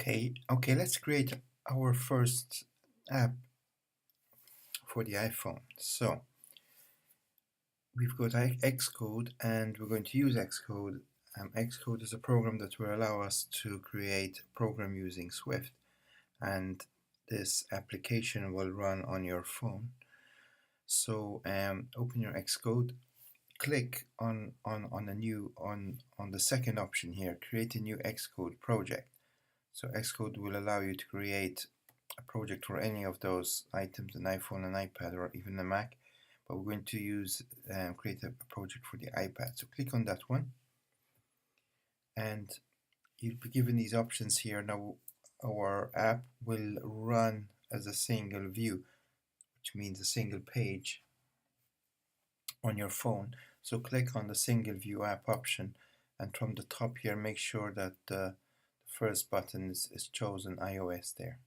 Okay, let's create our first app for the iPhone. So we've got Xcode and we're going to use Xcode. Xcode is a program that will allow us to create a program using Swift, and this application will run on your phone. So open your Xcode, click on the second option here, create a new Xcode project. So Xcode will allow you to create a project for any of those items, an iPhone, an iPad, or even a Mac. But we're going to use create a project for the iPad. So click on that one, and you'll be given these options here. Now our app will run as a single view, which means a single page on your phone. So click on the single view app option, and from the top here make sure that the first button is chosen iOS there.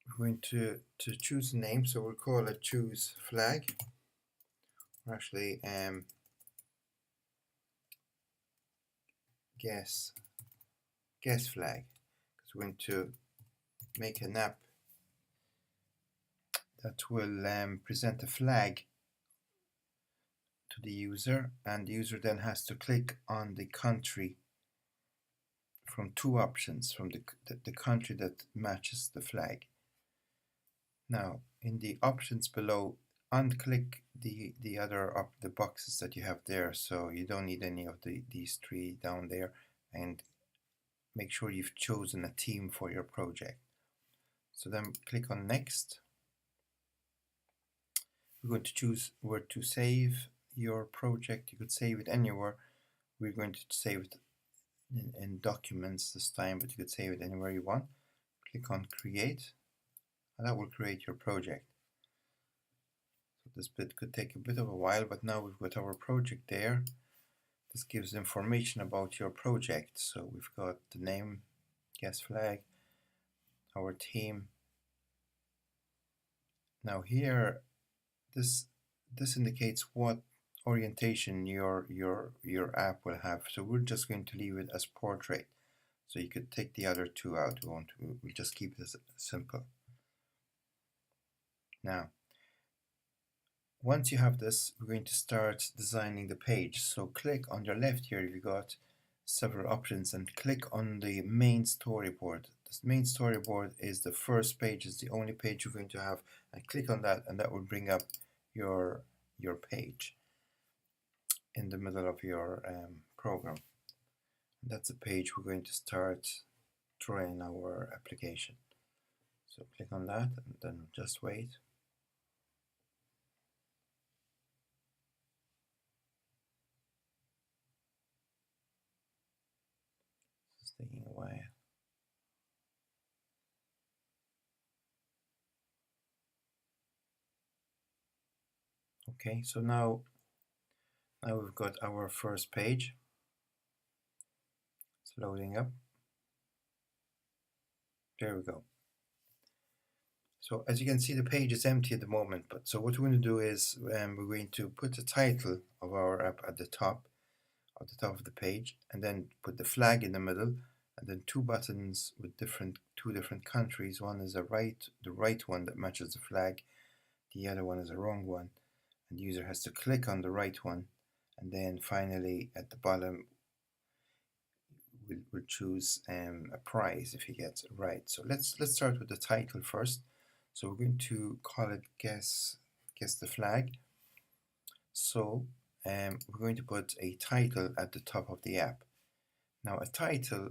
We're going to choose a name, so we'll call it choose flag, or actually guess flag, because we're going to make an app that will present a flag to the user, and the user then has to click on the country from two options from the country that matches the flag. Now in the options below, unclick the other the boxes that you have there, so you don't need any of these three down there, and make sure you've chosen a theme for your project. So then click on next. We're going to choose where to save your project. You could save it anywhere. We're going to save it in documents this time, but you could save it anywhere you want. Click on create, and that will create your project. So this bit could take a bit of a while, but now we've got our project there. This gives information about your project. So we've got the name, guest flag, our theme. Now here, this indicates what orientation your app will have. So we're just going to leave it as portrait. So you could take the other two out. We'll just keep it as simple. Now, once you have this, we're going to start designing the page. So click on your left here, you've got several options, and click on the main storyboard. This main storyboard is the first page, is the only page you're going to have, and click on that, and that will bring up your page in the middle of your program. And that's the page we're going to start drawing our application. So click on that and then just wait. It's taking a while. Okay, so now we've got our first page. It's loading up. There we go. So as you can see, the page is empty at the moment, but so what we're going to do is we're going to put the title of our app at the top of the page, and then put the flag in the middle, and then two buttons with two different countries. One is the right one that matches the flag, the other one is the wrong one, and the user has to click on the right one, and then finally at the bottom we'll choose a prize if he gets it right. So let's start with the title first. So we're going to call it guess the flag. So we're going to put a title at the top of the app. Now a title,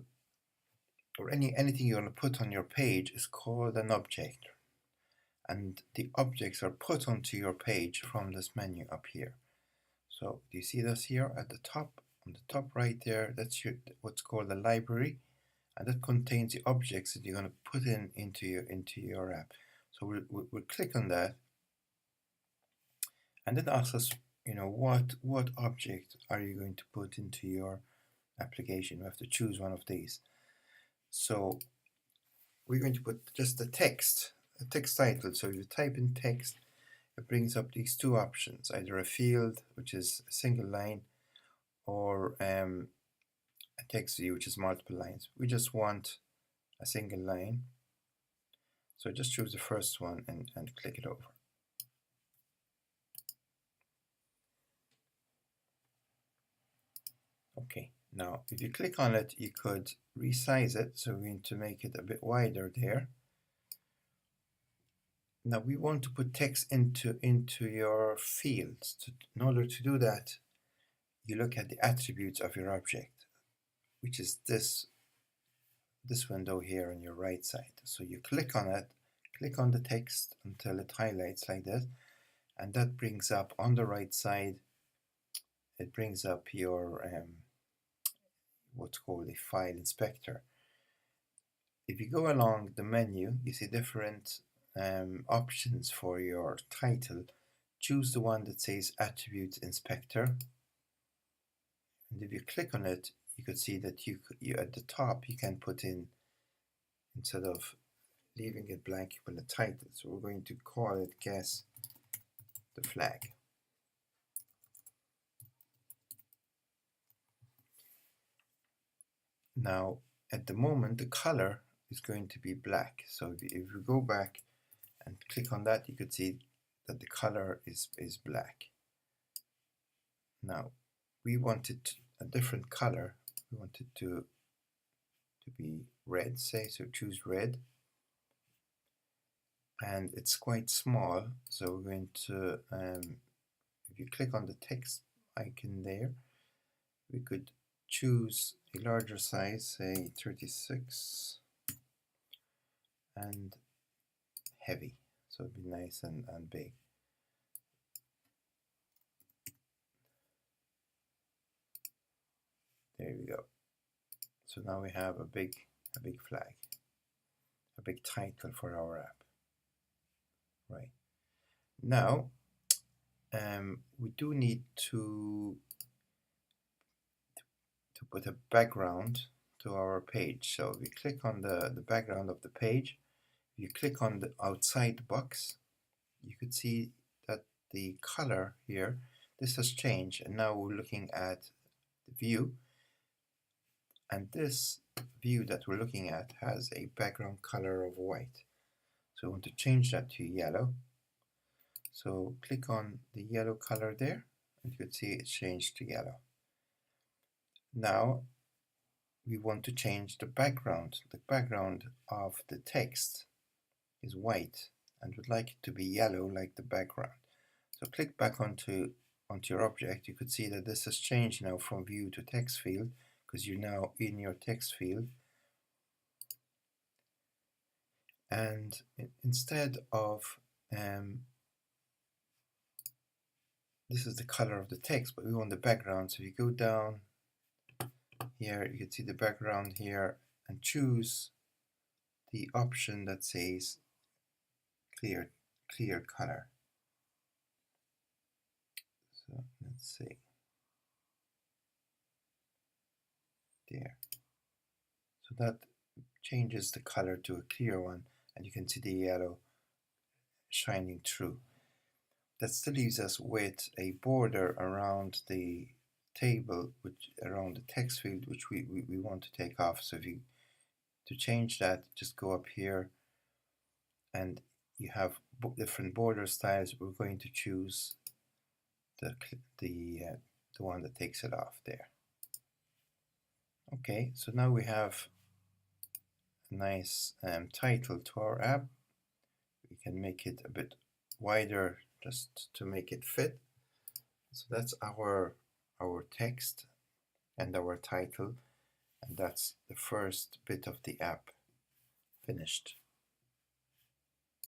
or anything you want to put on your page, is called an object, and the objects are put onto your page from this menu up here. So do you see this here at the top? On the top right there, that's what's called a library, and that contains the objects that you're going to put into your app. So we'll click on that, and then asks us, what object are you going to put into your application? You have to choose one of these. So we're going to put just a text title. So you type in text, it brings up these two options, either a field, which is a single line, or a text view which is multiple lines. We just want a single line. So just choose the first one and click it over. Okay, now if you click on it, you could resize it. So we're going to make it a bit wider there. Now we want to put text into your fields. In order to do that, you look at the attributes of your object, which is this window here on your right side. So you click on it, click on the text until it highlights like this, and that brings up on the right side, it brings up your what's called a file inspector. If you go along the menu, you see different options for your title. Choose the one that says Attribute Inspector, and if you click on it, you could see that you at the top you can put in, instead of leaving it blank, you put a title. So we're going to call it Guess the Flag. Now at the moment the color is going to be black. So if we go back and click on that, you could see that the color is black. Now we wanted a different color. We want it to be red, say, so choose red. And it's quite small, so we're going to, if you click on the text icon there, we could choose a larger size, say 36, and heavy, so it'd be nice and big. There we go. So now we have a big flag, a big title for our app. Right. Now we do need to put a background to our page. So we click on the background of the page. You click on the outside box, you could see that the color here, this has changed, and now we're looking at the view, and this view that we're looking at has a background color of white. So we want to change that to yellow. So click on the yellow color there, and you could see it's changed to yellow. Now we want to change the background. The background of the text is white and would like it to be yellow like the background. So click back onto your object. You could see that this has changed now from view to text field, because you're now in your text field. And instead of this is the color of the text, but we want the background. So if you go down here, you can see the background here, and choose the option that says clear color. So let's see there. So that changes the color to a clear one, and you can see the yellow shining through. That still leaves us with a border around the table, around the text field, which we want to take off. So if you, to change that, just go up here, and you have different border styles. We're going to choose the one that takes it off there. Okay, so now we have a nice title to our app. We can make it a bit wider just to make it fit. So that's our text and our title, and that's the first bit of the app finished.